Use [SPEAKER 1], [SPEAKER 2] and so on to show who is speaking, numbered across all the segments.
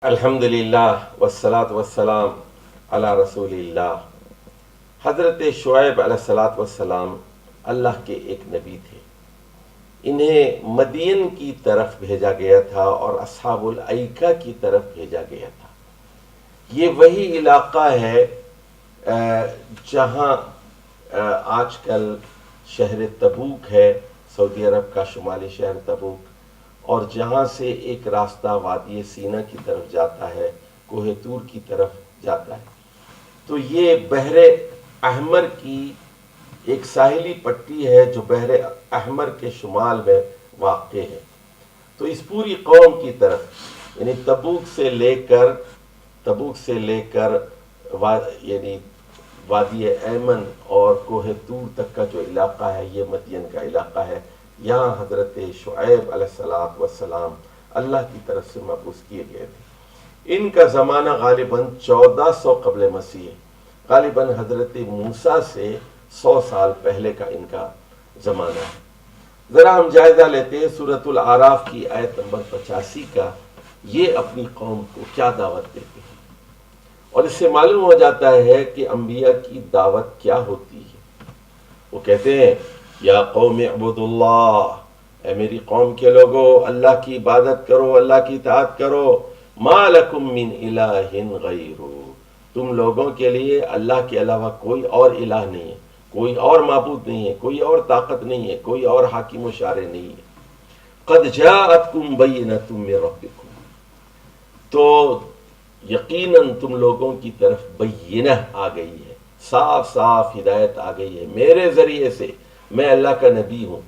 [SPEAKER 1] الحمدللہ والصلاة والسلام علی رسول اللہ۔ حضرت شعیب علیہ الصلاۃ والسلام اللہ کے ایک نبی تھے۔ انہیں مدین کی طرف بھیجا گیا تھا اور اصحاب الایکہ کی طرف بھیجا گیا تھا۔ یہ وہی علاقہ ہے جہاں آج کل شہر تبوک ہے، سعودی عرب کا شمالی شہر تبوک، اور جہاں سے ایک راستہ وادی سینا کی طرف جاتا ہے، کوہ طور کی طرف جاتا ہے۔ تو یہ بحر احمر کی ایک ساحلی پٹی ہے جو بحر احمر کے شمال میں واقع ہے۔ تو اس پوری قوم کی طرف یعنی تبوک سے لے کر یعنی وادی ایمن اور کوہ طور تک کا جو علاقہ ہے یہ مدین کا علاقہ ہے۔ یہاں حضرت شعیب علیہ الصلاۃ والسلام اللہ کی طرف سے مبعوث کیے گئے تھے۔ ان کا زمانہ غالباً 1400 قبل مسیح ہے، غالباً حضرت موسیٰ سے 100 سال پہلے کا ان کا زمانہ ہے۔ ذرا ہم جائزہ لیتے ہیں سورۃ الاعراف کی آیت نمبر 85 کا، یہ اپنی قوم کو کیا دعوت دیتے ہیں، اور اس سے معلوم ہو جاتا ہے کہ انبیاء کی دعوت کیا ہوتی ہے۔ وہ کہتے ہیں یا قوم اعبدوا اللہ، اے میری قوم کے لوگوں اللہ کی عبادت کرو، اللہ کی اطاعت کرو، ما لکم من الہ غیرہ، تم لوگوں کے لیے اللہ کے علاوہ کوئی اور الہ نہیں ہے، کوئی اور معبود نہیں ہے، کوئی اور طاقت نہیں ہے، کوئی اور حاکم و شارع نہیں ہے۔ قد جاءتکم بینۃ من ربکم، تو یقیناً تم لوگوں کی طرف بینہ آ گئی ہے، صاف صاف ہدایت آ گئی ہے میرے ذریعے سے، میں اللہ کا نبی ہوں۔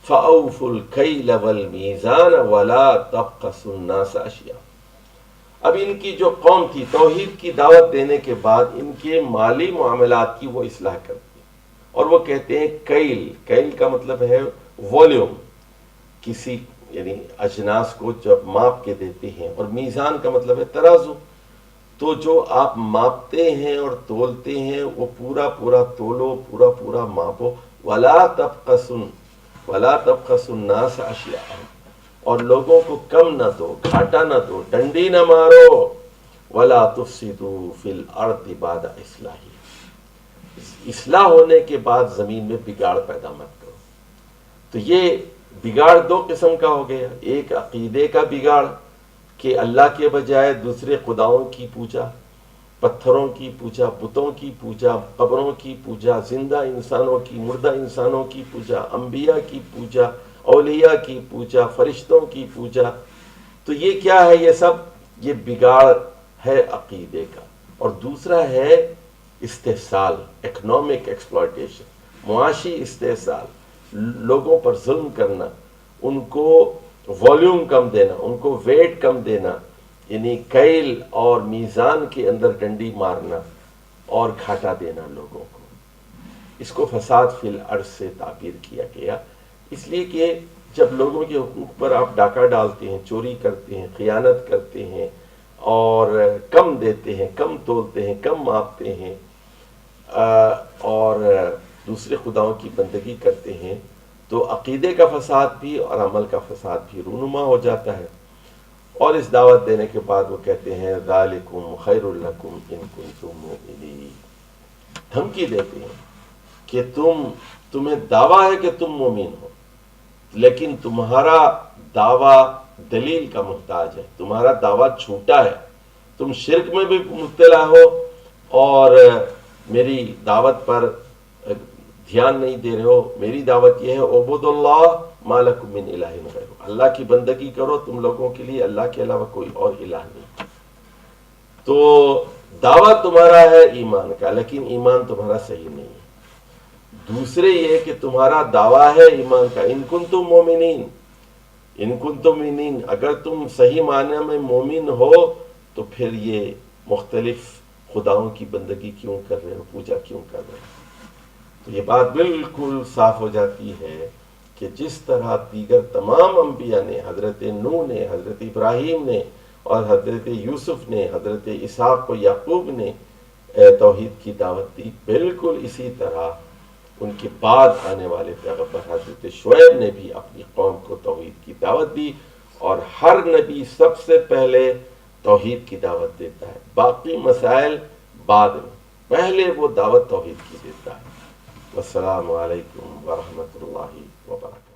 [SPEAKER 1] فَأَوْفُوا الْكَيْلَ وَالْمِيزَانَ وَلَا تَبْخَسُوا النَّاسَ أَشْيَاءَهُمْ۔ اب ان کی جو قوم تھی توحید کی دعوت دینے کے بعد ان کے مالی معاملات کی وہ اصلاح کرتی ہے، اور وہ کہتے ہیں کیل کا مطلب ہے والیوم، کسی یعنی اجناس کو جب ماپ کے دیتے ہیں، اور میزان کا مطلب ہے ترازو، تو جو آپ ماپتے ہیں اور تولتے ہیں وہ پورا پورا تولو، پورا پورا ماپو۔ وَلَا تَبْخَسُوا النَّاسَ أَشْيَاءَهُمْ، اور لوگوں کو کم نہ دو، گھاٹا نہ دو، ڈنڈی نہ مارو۔ وَلَا تُفْسِدُوا فِي الْأَرْضِ بَعْدَ إِصْلَاحِهَا، اصلاح ہونے کے بعد زمین میں بگاڑ پیدا مت کرو۔ تو یہ بگاڑ دو قسم کا ہو گیا، ایک عقیدے کا بگاڑ کہ اللہ کے بجائے دوسرے خداؤں کی پوجا، پتھروں کی پوجا، بتوں کی پوجا، قبروں کی پوجا، زندہ انسانوں کی، مردہ انسانوں کی پوجا، انبیاء کی پوجا، اولیاء کی پوجا، فرشتوں کی پوجا۔ تو یہ کیا ہے؟ یہ سب یہ بگاڑ ہے عقیدے کا۔ اور دوسرا ہے استحصال، اکنامک ایکسپلائٹیشن، معاشی استحصال، لوگوں پر ظلم کرنا، ان کو والیوم کم دینا، ان کو ویٹ کم دینا، یعنی کیل اور میزان کے اندر ڈنڈی مارنا اور گھاٹا دینا لوگوں کو۔ اس کو فساد فی الارض سے تعبیر کیا گیا، اس لیے کہ جب لوگوں کے حقوق پر آپ ڈاکہ ڈالتے ہیں، چوری کرتے ہیں، خیانت کرتے ہیں، اور کم دیتے ہیں، کم تولتے ہیں، کم ماپتے ہیں، اور دوسرے خداؤں کی بندگی کرتے ہیں، تو عقیدے کا فساد بھی اور عمل کا فساد بھی رونما ہو جاتا ہے۔ اور اس دعوت دینے کے بعد وہ کہتے ہیں ذالکم خیر لکم ان کنتم مؤمنین، دھمکی دیتے ہیں کہ تمہیں دعویٰ ہے کہ تم مومن ہو، لیکن تمہارا دعویٰ دلیل کا محتاج ہے، تمہارا دعویٰ جھوٹا ہے، تم شرک میں بھی مبتلا ہو اور میری دعوت پر دھیان نہیں دے رہے ہو۔ میری دعوت یہ ہے اعبدوا اللہ ما لکم من الہ غیرہ، اللہ کی بندگی کرو، تم لوگوں کے لیے اللہ کے علاوہ کوئی اور الہ نہیں۔ تو دعویٰ تمہارا ہے ایمان کا، لیکن ایمان تمہارا صحیح نہیں ہے۔ دوسرے یہ کہ تمہارا دعویٰ ہے ایمان کا، ان کنتم مومنین، ان کنتم مومنین، اگر تم صحیح معنی میں مومن ہو تو پھر یہ مختلف خداؤں کی بندگی کیوں کر رہے ہو، پوجا کیوں کر رہے ہو؟ تو یہ بات بالکل صاف ہو جاتی ہے کہ جس طرح دیگر تمام انبیاء نے، حضرت نوح نے، حضرت ابراہیم نے، اور حضرت یوسف نے، حضرت اسحاق و یعقوب نے توحید کی دعوت دی، بالکل اسی طرح ان کے بعد آنے والے پیغمبر حضرت شعیب نے بھی اپنی قوم کو توحید کی دعوت دی، اور ہر نبی سب سے پہلے توحید کی دعوت دیتا ہے، باقی مسائل بعد میں، پہلے وہ دعوت توحید کی دیتا ہے۔ والسلام علیکم ورحمۃ اللہ وبرکاتہ۔